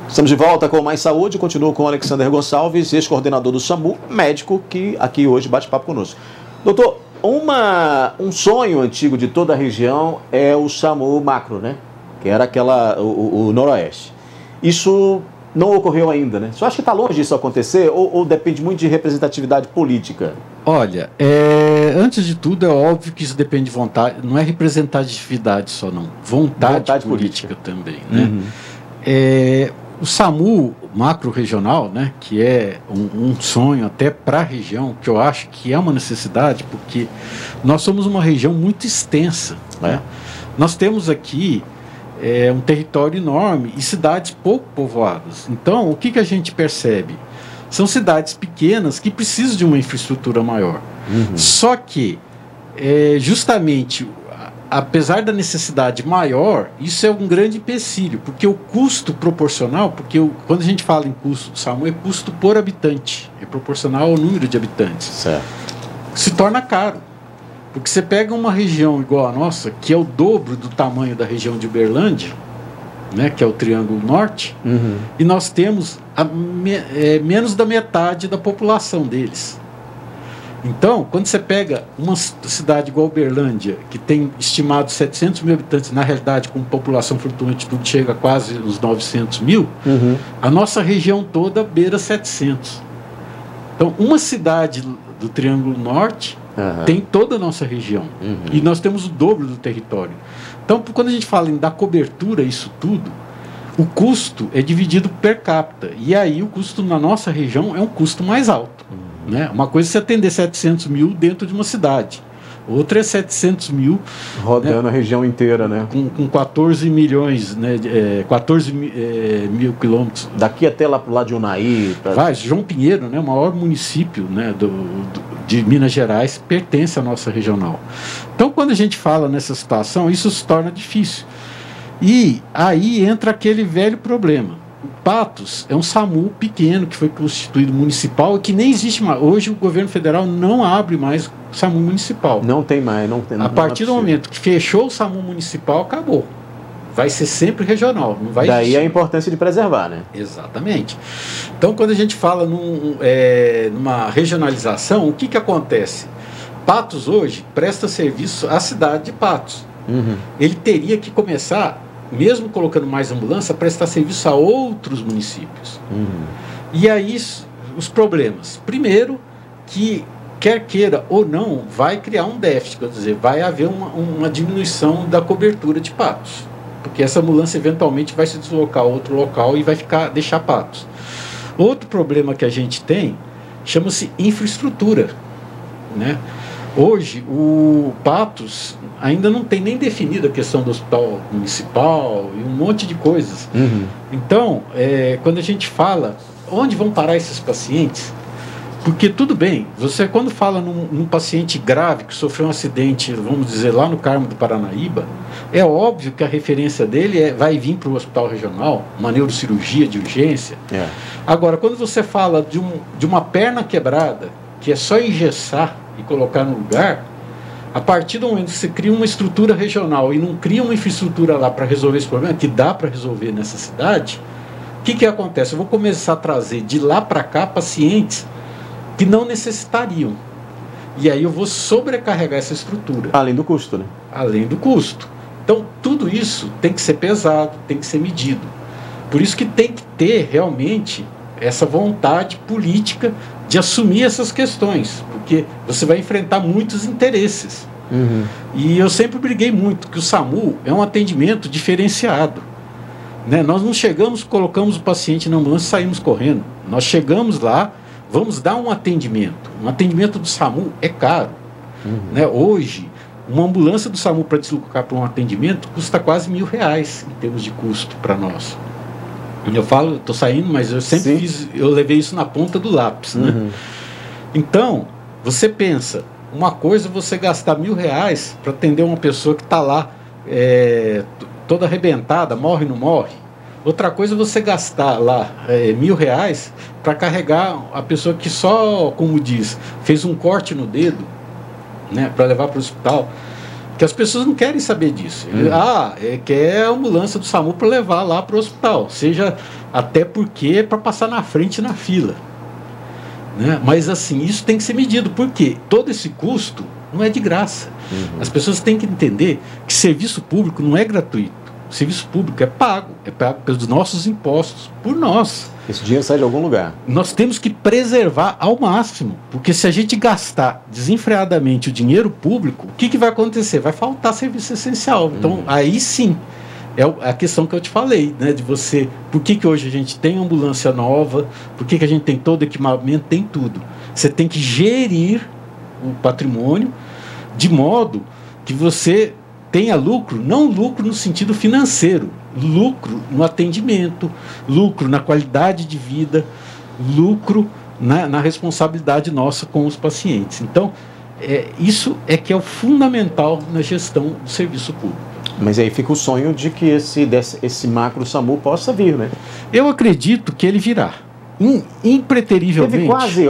Estamos de volta com Mais Saúde, continuo com o Alexander Gonçalves, ex-coordenador do SAMU, médico, que aqui hoje bate papo conosco. Doutor, um sonho antigo de toda a região é o SAMU macro, né? Que era o Noroeste. Isso não ocorreu ainda, né? Você acha que está longe disso acontecer ou depende muito de representatividade política? Olha, antes de tudo é óbvio que isso depende de vontade, não é representatividade só não, vontade política também, né? O SAMU macro-regional, né, que é um sonho até para a região, que eu acho que é uma necessidade, porque nós somos uma região muito extensa, né? Nós temos aqui um território enorme e cidades pouco povoadas. Então, o que a gente percebe? São cidades pequenas que precisam de uma infraestrutura maior. Só que, justamente, apesar da necessidade maior, isso é um grande empecilho, porque o custo proporcional, quando a gente fala em custo do SAMU, é custo por habitante, é proporcional ao número de habitantes. Certo. Se torna caro, porque você pega uma região igual a nossa, que é o dobro do tamanho da região de Uberlândia, né, que é o Triângulo Norte, e nós temos menos da metade da população deles. Então, quando você pega uma cidade igual Uberlândia, que tem estimado 700 mil habitantes, na realidade, com população flutuante, tudo chega a quase uns 900 mil, a nossa região toda beira 700. Então, uma cidade do Triângulo Norte tem toda a nossa região. E nós temos o dobro do território. Então, quando a gente fala em dar cobertura a isso tudo, o custo é dividido per capita. E aí o custo na nossa região é um custo mais alto. Né? Uma coisa é você atender 700 mil dentro de uma cidade. Outra é 700 mil... rodando, né, a região inteira, né? Com 14 milhões, né? 14 mil quilômetros. Daqui até lá para o lado de Unai... João Pinheiro, né? O maior município, né, de Minas Gerais, pertence à nossa regional. Então, quando a gente fala nessa situação, isso se torna difícil. E aí entra aquele velho problema. Patos é um SAMU pequeno que foi constituído municipal e que nem existe mais. Hoje o governo federal não abre mais SAMU municipal. Não tem mais, não tem. A partir do momento que fechou o SAMU municipal, acabou. Vai ser sempre regional, não vai Daí existir. a importância de preservar, né? Exatamente. Então, quando a gente fala numa regionalização, o que acontece? Patos hoje presta serviço à cidade de Patos. Uhum. Ele teria que começar, mesmo colocando mais ambulância, a prestar serviço a outros municípios. Uhum. E aí os problemas. Primeiro, que quer queira ou não, vai criar um déficit, quer dizer, vai haver uma diminuição da cobertura de Patos. Porque essa ambulância eventualmente vai se deslocar a outro local e vai deixar Patos. Outro problema que a gente tem chama-se infraestrutura, né? Hoje, o Patos ainda não tem nem definido a questão do hospital municipal e um monte de coisas. Uhum. Então, quando a gente fala onde vão parar esses pacientes, porque tudo bem, você quando fala num paciente grave que sofreu um acidente, vamos dizer, lá no Carmo do Paranaíba, é óbvio que a referência dele vai vir para o hospital regional, uma neurocirurgia de urgência. É. Agora, quando você fala de uma perna quebrada, que é só engessar e colocar no lugar, a partir do momento que você cria uma estrutura regional e não cria uma infraestrutura lá para resolver esse problema, que dá para resolver nessa cidade, o que acontece? Eu vou começar a trazer de lá para cá pacientes que não necessitariam. E aí eu vou sobrecarregar essa estrutura. Além do custo, né? Além do custo. Então, tudo isso tem que ser pesado, tem que ser medido. Por isso que tem que ter realmente essa vontade política de assumir essas questões, porque você vai enfrentar muitos interesses. Uhum. E eu sempre briguei muito que o SAMU é um atendimento diferenciado. Né? Nós não chegamos, colocamos o paciente na ambulância e saímos correndo. Nós chegamos lá, vamos dar um atendimento. Um atendimento do SAMU é caro. Uhum. Né? Hoje, uma ambulância do SAMU para deslocar para um atendimento custa quase R$1.000 em termos de custo para nós. Eu falo, estou saindo, mas eu sempre eu levei isso na ponta do lápis. Né? Uhum. Então, você pensa, uma coisa é você gastar R$1.000 para atender uma pessoa que está lá toda arrebentada, morre ou não morre. Outra coisa é você gastar lá R$1.000 para carregar a pessoa que só, como diz, fez um corte no dedo, né, para levar para o hospital. Que as pessoas não querem saber disso. Quer a ambulância do SAMU para levar lá para o hospital. Seja até porque é para passar na frente na fila. Né? Mas assim, isso tem que ser medido, porque todo esse custo não é de graça. Uhum. As pessoas têm que entender que serviço público não é gratuito. O serviço público é pago pelos nossos impostos, por nós. Esse dinheiro sai de algum lugar. Nós temos que preservar ao máximo, porque se a gente gastar desenfreadamente o dinheiro público, o que vai acontecer? Vai faltar serviço essencial. Então, aí sim, é a questão que eu te falei, né, de você, por que hoje a gente tem ambulância nova, por que a gente tem todo o equipamento, tem tudo. Você tem que gerir o patrimônio de modo que você tenha lucro, não lucro no sentido financeiro, lucro no atendimento, lucro na qualidade de vida, lucro na responsabilidade nossa com os pacientes. Então, isso é que é o fundamental na gestão do serviço público. Mas aí fica o sonho de que esse macro SAMU possa vir, né? Eu acredito que ele virá. Impreterivelmente. Teve quase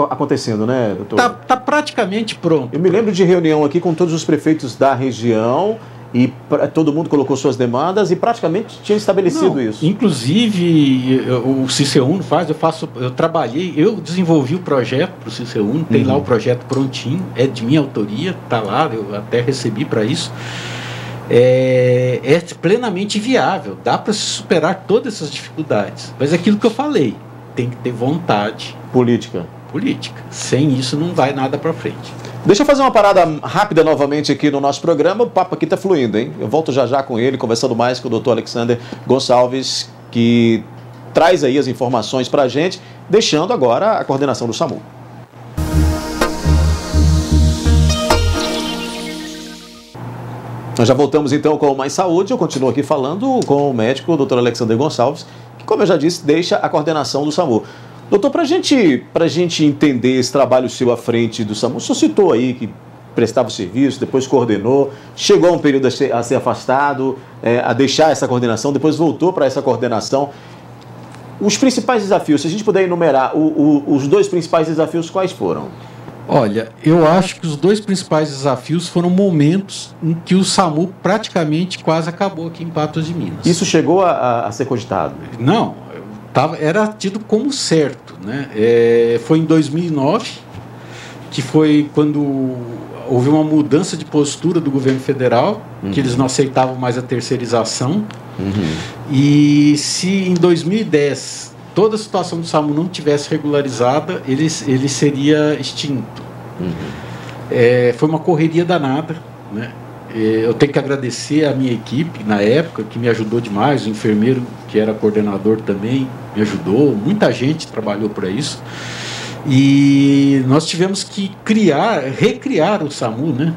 acontecendo, né, doutor? Tá praticamente pronto. Eu me lembro de reunião aqui com todos os prefeitos da região e todo mundo colocou suas demandas e praticamente tinha estabelecido isso. Inclusive, o CICEUNO eu desenvolvi o projeto para o CICEUNO, tem lá o projeto prontinho, é de minha autoria, está lá, eu até recebi para isso. É plenamente viável, dá para se superar todas essas dificuldades. Mas é aquilo que eu falei, tem que ter vontade política. Sem isso não vai nada para frente. Deixa eu fazer uma parada rápida novamente aqui no nosso programa. O papo aqui está fluindo, hein? Eu volto já já com ele, conversando mais com o Dr. Alexander Gonçalves, que traz aí as informações para a gente, deixando agora a coordenação do SAMU. Nós já voltamos então com Mais Saúde. Eu continuo aqui falando com o médico, o Dr. Alexander Gonçalves, que, como eu já disse, deixa a coordenação do SAMU. Doutor, para a gente entender esse trabalho seu à frente do SAMU, o senhor citou aí que prestava o serviço, depois coordenou, chegou a um período a ser afastado, a deixar essa coordenação, depois voltou para essa coordenação. Os principais desafios, se a gente puder enumerar os dois principais desafios, quais foram? Olha, eu acho que os dois principais desafios foram momentos em que o SAMU praticamente quase acabou aqui em Patos de Minas. Isso chegou a ser cogitado? Não, era tido como certo, né? Foi em 2009, que foi quando houve uma mudança de postura do governo federal, que eles não aceitavam mais a terceirização. E se em 2010 toda a situação do SAMU não tivesse regularizada, ele seria extinto. Foi uma correria danada, né? Eu tenho que agradecer a minha equipe na época, que me ajudou demais, o enfermeiro que era coordenador também me ajudou, muita gente trabalhou para isso. E nós tivemos que recriar o SAMU, né?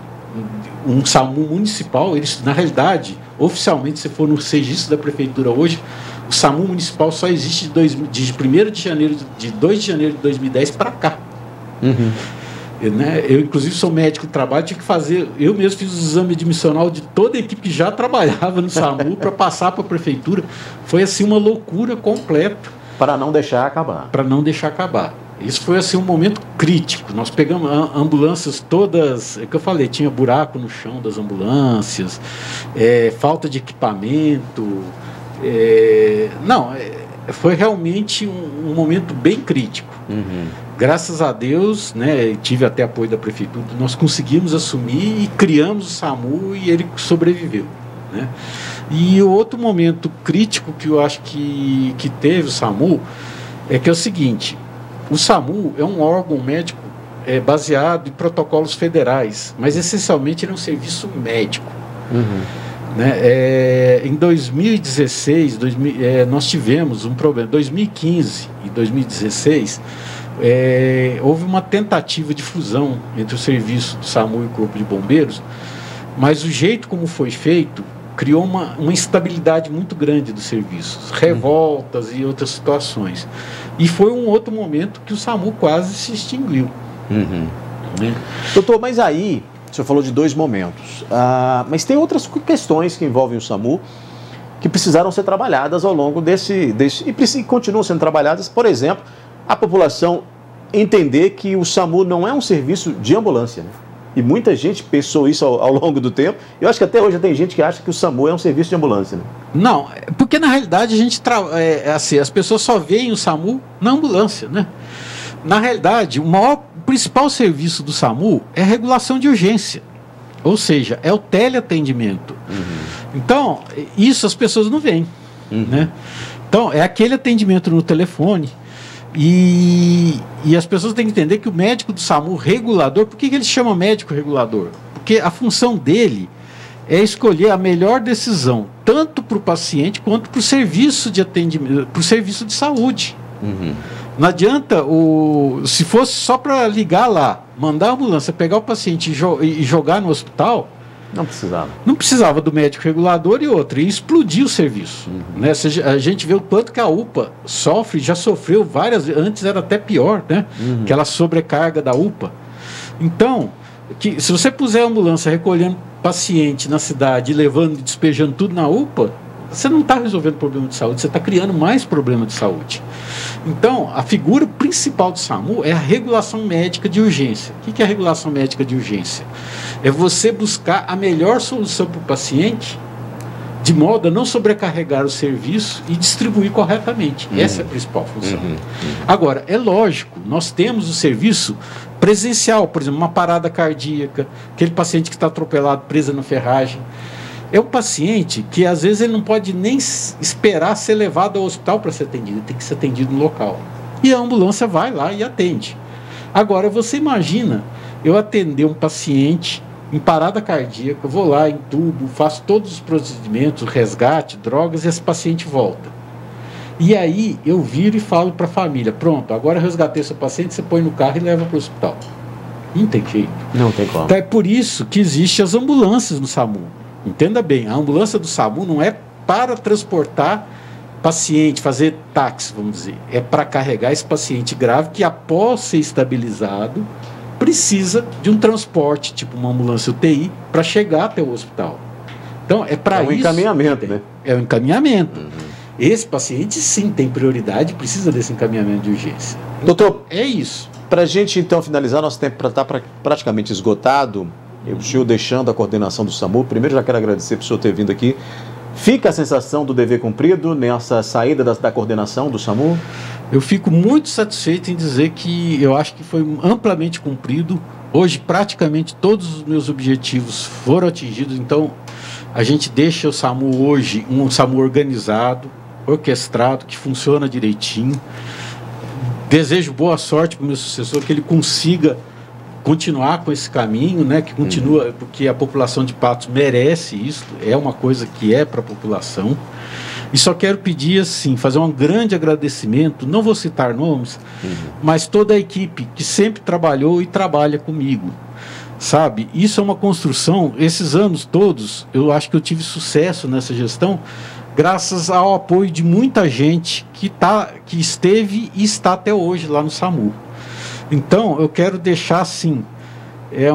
Um SAMU municipal. Eles, na realidade, oficialmente, se for no registro da prefeitura hoje, o SAMU municipal só existe de 2 de janeiro de 2010 para cá. Né? Eu, inclusive, sou médico de trabalho, tinha que fazer, eu mesmo fiz o exame admissional de toda a equipe que já trabalhava no SAMU para passar para a prefeitura. Foi assim uma loucura completa. Para não deixar acabar. Para não deixar acabar. Isso foi assim um momento crítico. Nós pegamos ambulâncias todas, é que eu falei, tinha buraco no chão das ambulâncias, falta de equipamento. Foi realmente um momento bem crítico. Graças a Deus, né, tive até apoio da prefeitura, nós conseguimos assumir e criamos o SAMU e ele sobreviveu, né? E o outro momento crítico que eu acho que teve o SAMU é que é o seguinte: o SAMU é um órgão médico baseado em protocolos federais, mas essencialmente ele é um serviço médico. Né? Em 2016, nós tivemos um problema. Em 2015 e 2016, houve uma tentativa de fusão entre o serviço do SAMU e o Corpo de Bombeiros, mas o jeito como foi feito criou uma instabilidade muito grande dos serviços, revoltas e outras situações. E foi um outro momento que o SAMU quase se extinguiu. Né? Doutor, mas aí, o senhor falou de dois momentos, mas tem outras questões que envolvem o SAMU que precisaram ser trabalhadas ao longo e continuam sendo trabalhadas. Por exemplo, a população entender que o SAMU não é um serviço de ambulância, né? E muita gente pensou isso ao longo do tempo. Eu acho que até hoje tem gente que acha que o SAMU é um serviço de ambulância, né? Não, porque na realidade assim, as pessoas só veem o SAMU na ambulância, né? Na realidade, o principal serviço do SAMU é a regulação de urgência, ou seja, é o teleatendimento. Então, isso as pessoas não veem, né? Então, é aquele atendimento no telefone. E as pessoas têm que entender que o médico do SAMU regulador, por que ele chama médico regulador? Porque a função dele é escolher a melhor decisão, tanto para o paciente quanto para o serviço de atendimento, para o serviço de saúde. Não adianta, se fosse só para ligar lá, mandar a ambulância, pegar o paciente e jogar no hospital, não precisava. Não precisava do médico regulador e outra, e explodir o serviço. Né? A gente vê o quanto que a UPA já sofreu várias, antes era até pior, né? Aquela sobrecarga da UPA. Então, se você puser a ambulância recolhendo paciente na cidade, levando e despejando tudo na UPA, você não está resolvendo problema de saúde, você está criando mais problema de saúde. Então, a figura principal do SAMU é a regulação médica de urgência. O que é a regulação médica de urgência? É você buscar a melhor solução para o paciente, de modo a não sobrecarregar o serviço e distribuir corretamente. Essa é a principal função. Agora, é lógico, nós temos o serviço presencial, por exemplo, uma parada cardíaca, aquele paciente que está atropelado, preso na ferragem. É um paciente que às vezes ele não pode nem esperar ser levado ao hospital para ser atendido, ele tem que ser atendido no local. E a ambulância vai lá e atende. Agora, você imagina eu atender um paciente em parada cardíaca, eu vou lá, entubo, faço todos os procedimentos, resgate, drogas, e esse paciente volta. E aí eu viro e falo para a família, pronto, agora eu resgatei seu paciente, você põe no carro e leva para o hospital. Não tem jeito. Não tem como. Então é por isso que existem as ambulâncias no SAMU. Entenda bem, a ambulância do SAMU não é para transportar paciente, fazer táxi, vamos dizer. É para carregar esse paciente grave que, após ser estabilizado, precisa de um transporte, tipo uma ambulância UTI, para chegar até o hospital. Então, é para isso... É um encaminhamento, né? É um encaminhamento. Esse paciente, sim, tem prioridade, precisa desse encaminhamento de urgência. Doutor, é isso. Para a gente, então, finalizar, nosso tempo está praticamente esgotado. Eu estou deixando a coordenação do SAMU. Primeiro, já quero agradecer por o senhor ter vindo aqui. Fica a sensação do dever cumprido nessa saída da coordenação do SAMU? Eu fico muito satisfeito em dizer que eu acho que foi amplamente cumprido. Hoje, praticamente todos os meus objetivos foram atingidos. Então, a gente deixa o SAMU hoje um SAMU organizado, orquestrado, que funciona direitinho. Desejo boa sorte para o meu sucessor, que ele consiga continuar com esse caminho, né? Que continua, porque a população de Patos merece isso, é uma coisa que é para a população. E só quero pedir, assim, fazer um grande agradecimento, não vou citar nomes, mas toda a equipe que sempre trabalhou e trabalha comigo, sabe? Isso é uma construção, esses anos todos, eu acho que eu tive sucesso nessa gestão, graças ao apoio de muita gente que esteve e está até hoje lá no SAMU. Então, eu quero deixar, assim,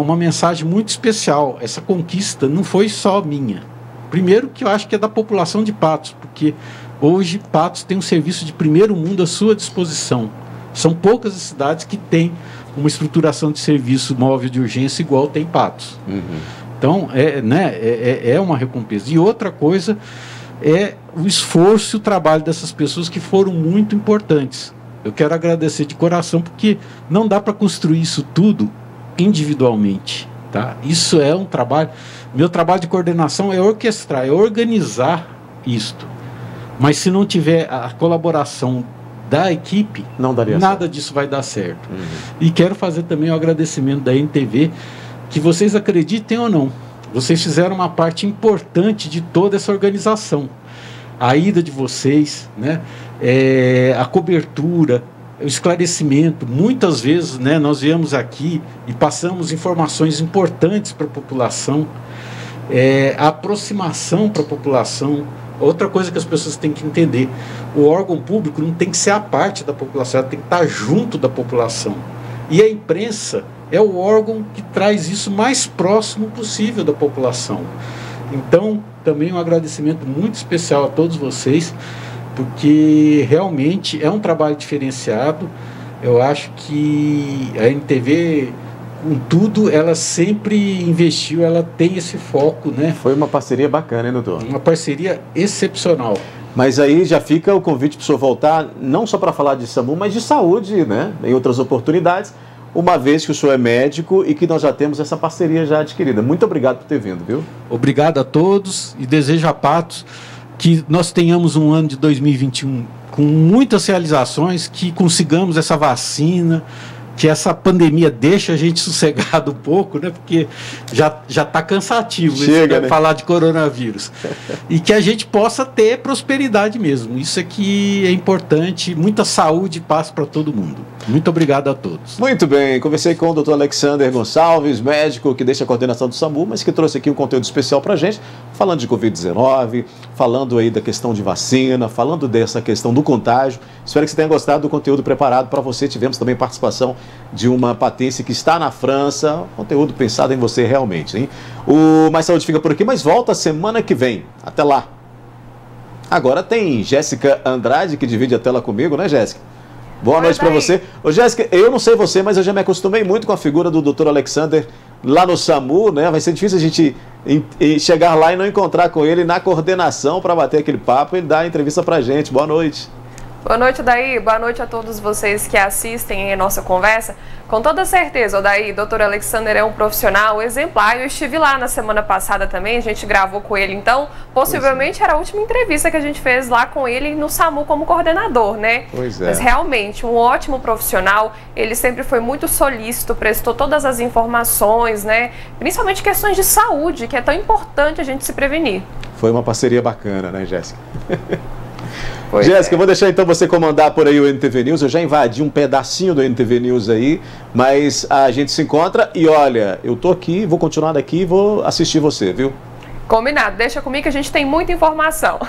uma mensagem muito especial. Essa conquista não foi só minha. Primeiro, que eu acho que é da população de Patos, porque hoje Patos tem um serviço de primeiro mundo à sua disposição. São poucas as cidades que têm uma estruturação de serviço móvel de urgência igual tem Patos. Então, é uma recompensa. E outra coisa é o esforço e o trabalho dessas pessoas que foram muito importantes. Eu quero agradecer de coração, porque não dá para construir isso tudo individualmente, tá? Isso é um trabalho... Meu trabalho de coordenação é orquestrar, é organizar isto. Mas se não tiver a colaboração da equipe, não daria nada certo. Disso vai dar certo. E quero fazer também o agradecimento da NTV, que vocês acreditem ou não, vocês fizeram uma parte importante de toda essa organização. A ida de vocês, né? A cobertura, o esclarecimento. Muitas vezes, né, nós viemos aqui e passamos informações importantes para a população, a aproximação para a população. Outra coisa que as pessoas têm que entender, o órgão público não tem que ser a parte da população, ela tem que estar junto da população. E a imprensa é o órgão que traz isso mais próximo possível da população. Então, também um agradecimento muito especial a todos vocês, porque realmente é um trabalho diferenciado. Eu acho que a NTV, com tudo, ela sempre investiu, ela tem esse foco, né? Foi uma parceria bacana, hein, doutor? Uma parceria excepcional. Mas aí já fica o convite para o senhor voltar, não só para falar de SAMU, mas de saúde, né? Em outras oportunidades, uma vez que o senhor é médico e que nós já temos essa parceria já adquirida. Muito obrigado por ter vindo, viu? Obrigado a todos e desejo a Patos que nós tenhamos um ano de 2021 com muitas realizações, que consigamos essa vacina, que essa pandemia deixa a gente sossegado um pouco, né? Porque já está cansativo. Chega, né? Falar de coronavírus. E que a gente possa ter prosperidade mesmo. Isso aqui é importante, muita saúde e paz para todo mundo. Muito obrigado a todos. Muito bem, conversei com o Dr. Alexander Gonçalves, médico que deixa a coordenação do SAMU, mas que trouxe aqui um conteúdo especial para a gente, falando de Covid-19, falando aí da questão de vacina, falando dessa questão do contágio. Espero que você tenha gostado do conteúdo preparado para você. Tivemos também participação de uma patente que está na França, conteúdo pensado em você realmente, hein? O Mais Saúde fica por aqui, mas volta semana que vem. Até lá. Agora tem Jéssica Andrade, que divide a tela comigo, né, Jéssica? Boa noite para você. Ô, Jéssica, eu não sei você, mas eu já me acostumei muito com a figura do Dr. Alexander lá no SAMU, né? Vai ser difícil a gente chegar lá e não encontrar com ele na coordenação para bater aquele papo e dar a entrevista pra gente. Boa noite. Boa noite, Odair. Boa noite a todos vocês que assistem a nossa conversa. Com toda certeza, Odair, Dr. Alexander é um profissional exemplar. Eu estive lá na semana passada também, a gente gravou com ele, então possivelmente era a última entrevista que a gente fez lá com ele no SAMU como coordenador, né? Pois é. Mas realmente, um ótimo profissional, ele sempre foi muito solícito, prestou todas as informações, né? Principalmente questões de saúde, que é tão importante a gente se prevenir. Foi uma parceria bacana, né, Jéssica? Jéssica, eu vou deixar então você comandar por aí o NTV News. Eu já invadi um pedacinho do NTV News aí, mas a gente se encontra e olha, eu tô aqui, vou continuar daqui e vou assistir você, viu? Combinado, deixa comigo que a gente tem muita informação.